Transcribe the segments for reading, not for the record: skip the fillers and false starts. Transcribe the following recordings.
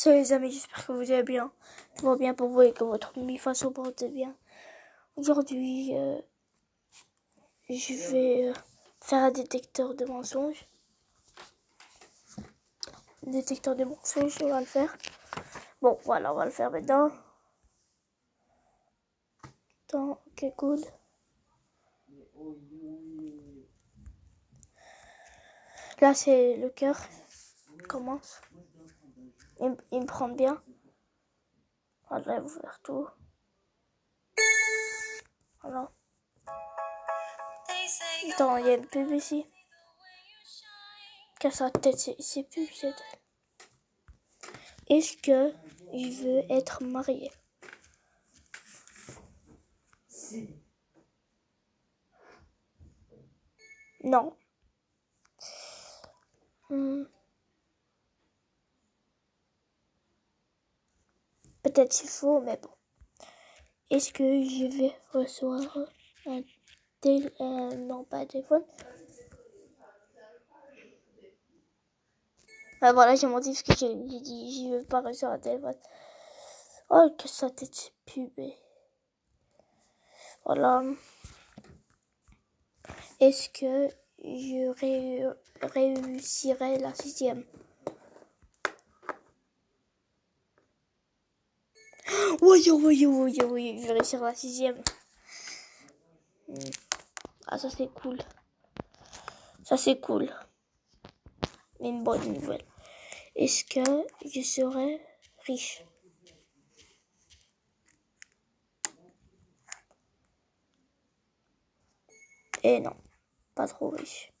Salut les amis, j'espère que vous allez bien. Tout va bien pour vous et que votre mi-fa se porte bien. Aujourd'hui, je vais faire un détecteur de mensonges. Détecteur de mensonges, on va le faire. Bon, voilà, on va le faire maintenant. Attends, ok, cool. Là, c'est le cœur. Il commence. Il me prend bien. Voilà, vous faire tout. Voilà. Attends, il y a une pub ici. Car sa tête, c'est pub, c'est... Est-ce que je veux être mariée? Non. Peut-être c'est faux, mais bon. Est-ce que je vais recevoir non, pas un téléphone. Ah, voilà, j'ai menti parce que j'ai dit je veux pas recevoir un téléphone. Oh, que ça tête pubé. Voilà. Est-ce que je réussirai la 6e? Oui, je vais réussir la 6e. Ah, ça c'est cool. Ça c'est cool. Mais une bonne nouvelle. Est-ce que je serai riche? Et non, pas trop riche.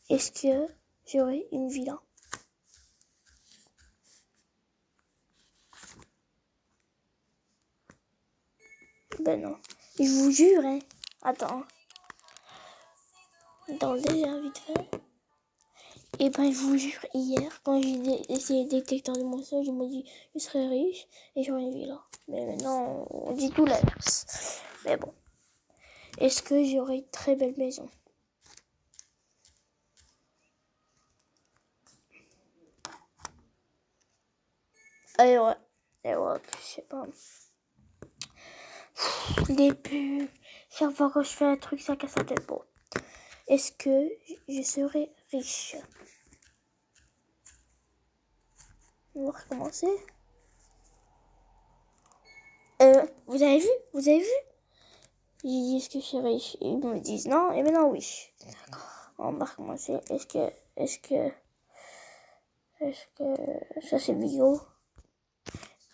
Est-ce que j'aurai une villa? Ben non. Je vous jure, hein. Attends, déjà vite fait. Et ben je vous jure, hier, quand j'ai essayé le détecteur de mensonges, ils m'ont dit je serais riche et j'aurais une villa. Mais maintenant, on dit tout l'inverse. Mais bon. Est-ce que j'aurai une très belle maison? Et ouais, je sais pas. Les pubs, chaque fois que je fais un truc, ça casse la tête. Bon. Est-ce que je serai riche? On va recommencer. Vous avez vu? J'ai dit est-ce que je suis riche? Ils me disent non, et maintenant oui. D'accord. On va recommencer. Est-ce que ça c'est bio?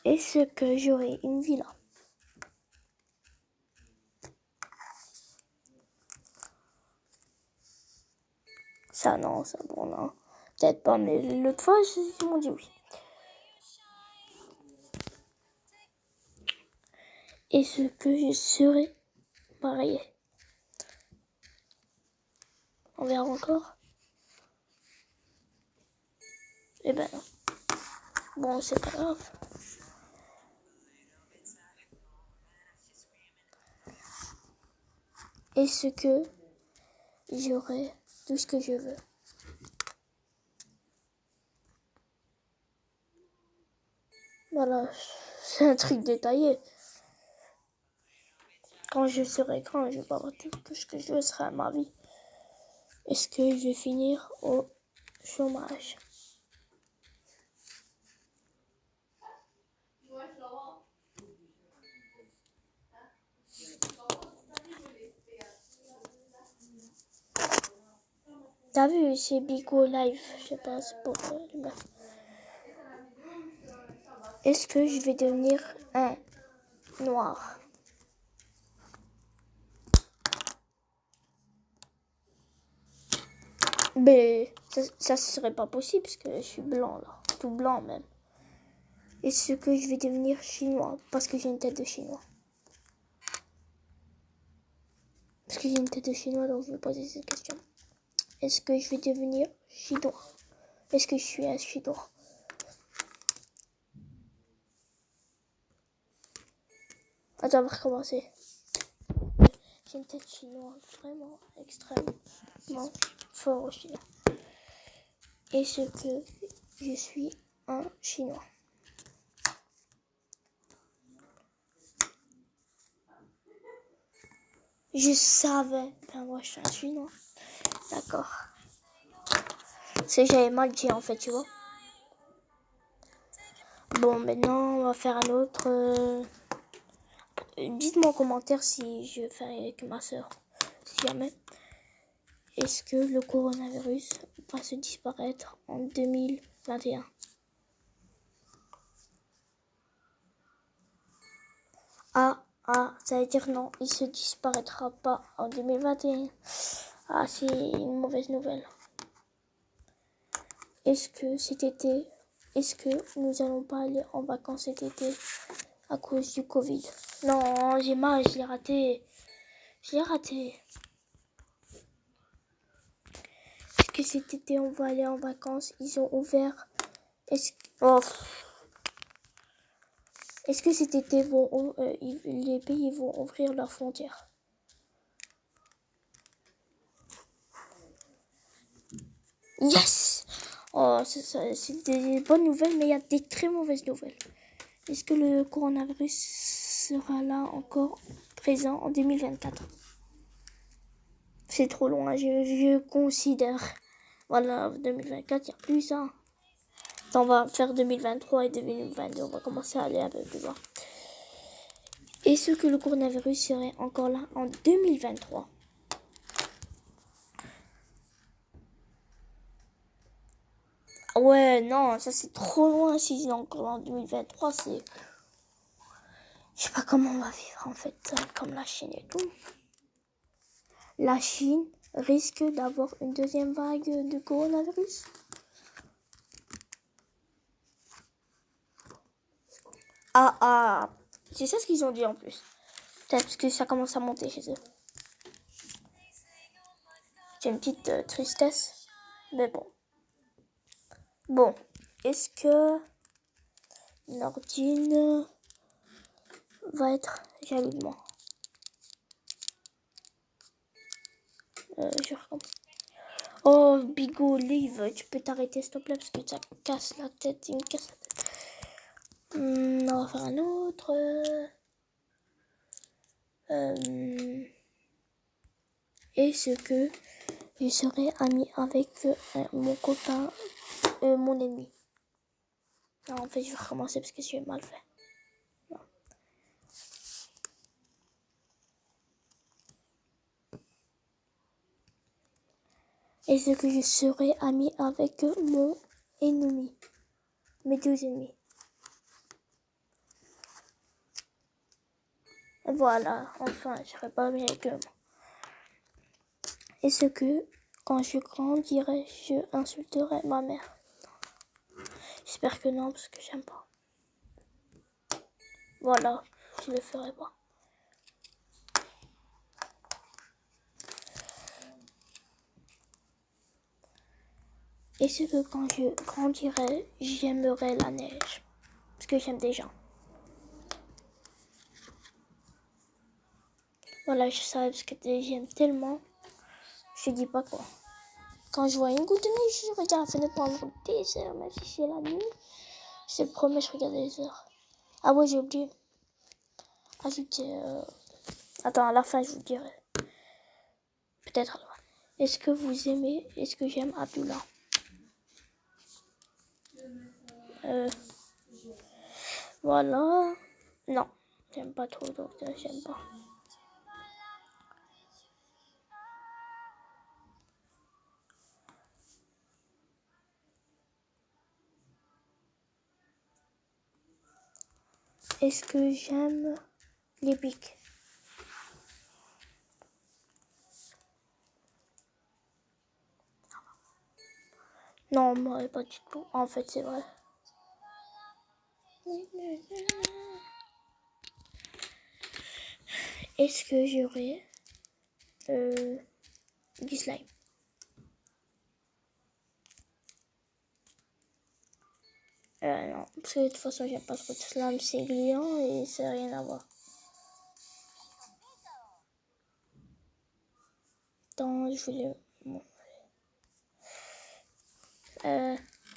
Est-ce que j'aurai une villa? Ça non, ça bon non. Peut-être pas, mais l'autre fois ils m'ont dit oui. Est-ce que je serai mariée? On verra encore. Eh ben non. Bon, c'est pas grave. Est-ce que j'aurai tout ce que je veux? Voilà, c'est un truc détaillé. Quand je serai grand, je vais pas avoir tout ce que je veux sera ma vie. Est-ce que je vais finir au chômage? T'as vu, c'est Bigo Live, je sais pas, c'est pour les meufs. Est-ce que je vais devenir un noir? Mais ça serait pas possible parce que je suis blanc là, tout blanc même. Est-ce que je vais devenir chinois parce que j'ai une tête de chinois? Parce que j'ai une tête de chinois, donc je vais poser cette question. Est-ce que je vais devenir chinois? Est-ce que je suis un chinois? Attends, on va recommencer. une tête chinoise, vraiment extrêmement fort au Chinois. Est-ce que je suis un Chinois? Je savais. Ben moi, je suis un Chinois. D'accord. C'est j'avais mal dit en fait, tu vois. Bon, maintenant, on va faire un autre. Dites-moi en commentaire si je fais avec ma soeur. Si jamais. Est-ce que le coronavirus va se disparaître en 2021? Ah, ça veut dire non, il se disparaîtra pas en 2021. Ah, c'est une mauvaise nouvelle. Est-ce que cet été, est-ce que nous allons pas aller en vacances cet été à cause du Covid? Non, j'ai mal, je l'ai raté. Est-ce que cet été on va aller en vacances? Ils ont ouvert. Est-ce que cet été les pays vont ouvrir leurs frontières? Yes! Oh, c'est des bonnes nouvelles, mais il y a des très mauvaises nouvelles. Est-ce que le coronavirus sera là encore présent en 2024? C'est trop loin, je considère. Voilà, 2024, il n'y a plus ça. On va faire 2023 et 2022, on va commencer à aller un peu plus loin. Est-ce que le coronavirus serait encore là en 2023? Ouais, non, ça c'est trop loin. Si c'est encore en 2023, c'est... Je sais pas comment on va vivre en fait, comme la Chine et tout. La Chine risque d'avoir une deuxième vague de coronavirus. C'est ça ce qu'ils ont dit en plus. Peut-être parce que ça commence à monter chez eux. J'ai une petite tristesse, mais bon. Bon, est-ce que Nordine va être jaloux de moi? Je recommence. Oh, Bigo Olive, tu peux t'arrêter s'il te plaît parce que ça casse la tête, il me casse la tête. On va faire un autre. Est-ce que je serai ami avec mon copain, mon ennemi? Non, en fait, je vais recommencer parce que j'ai mal fait. Non. Est-ce que je serai ami avec mon ennemi? Mes deux ennemis. Voilà, enfin, je serai pas ami avec eux. Est-ce que quand je grandirai, je insulterai ma mère? J'espère que non, parce que j'aime pas. Voilà, je le ferai pas. Est-ce que quand je grandirai, j'aimerai la neige? Parce que j'aime déjà. Voilà, je savais parce que j'aime tellement. Je dis pas quoi. Quand je vois une goutte de neige, je regarde la fenêtre pendant des heures, même si c'est la nuit. Je te promets, je regarde les heures. Ah ouais, j'ai oublié. Attends, à la fin, je vous dirai. Peut-être à la fin. Est-ce que j'aime Abdullah? Voilà. Non, j'aime pas trop, donc j'aime pas. Est-ce que j'aime les pics? Non, moi, pas du tout. En fait, c'est vrai. Est-ce que j'aurai du slime? Non, parce que de toute façon, j'aime pas trop de slime, c'est gluant et ça n'a rien à voir. Attends, je voulais... Bon.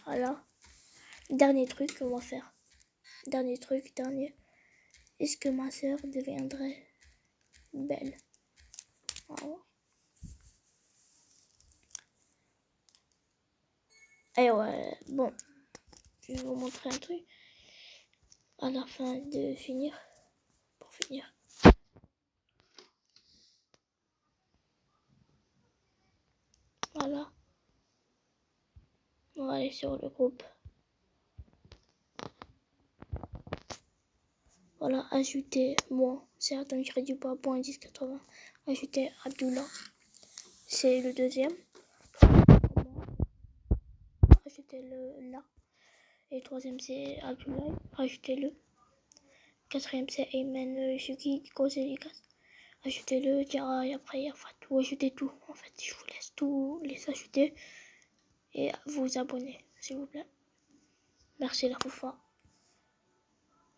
Voilà. Dernier truc qu'on va faire. Dernier. Est-ce que ma soeur deviendrait belle? Voilà. Et ouais, bon. Je vais vous montrer un truc. À la fin de finir. Pour finir. Voilà. On va aller sur le groupe. Voilà, ajouter moi. C'est Adam Crédit pas point 1080. Ajouter Abdullah. C'est le deuxième. Ajoutez-le là. Et le troisième c'est Abdullah. Ajoutez-le. Quatrième c'est Ayman Shuki Kozelikas. Ajoutez-le, Diara et après Yafat. Ou ajoutez tout. En fait, je vous laisse tout les ajouter. Et vous abonner, s'il vous plaît. Merci la Foufa.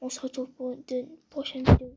On se retrouve pour de prochaines vidéos.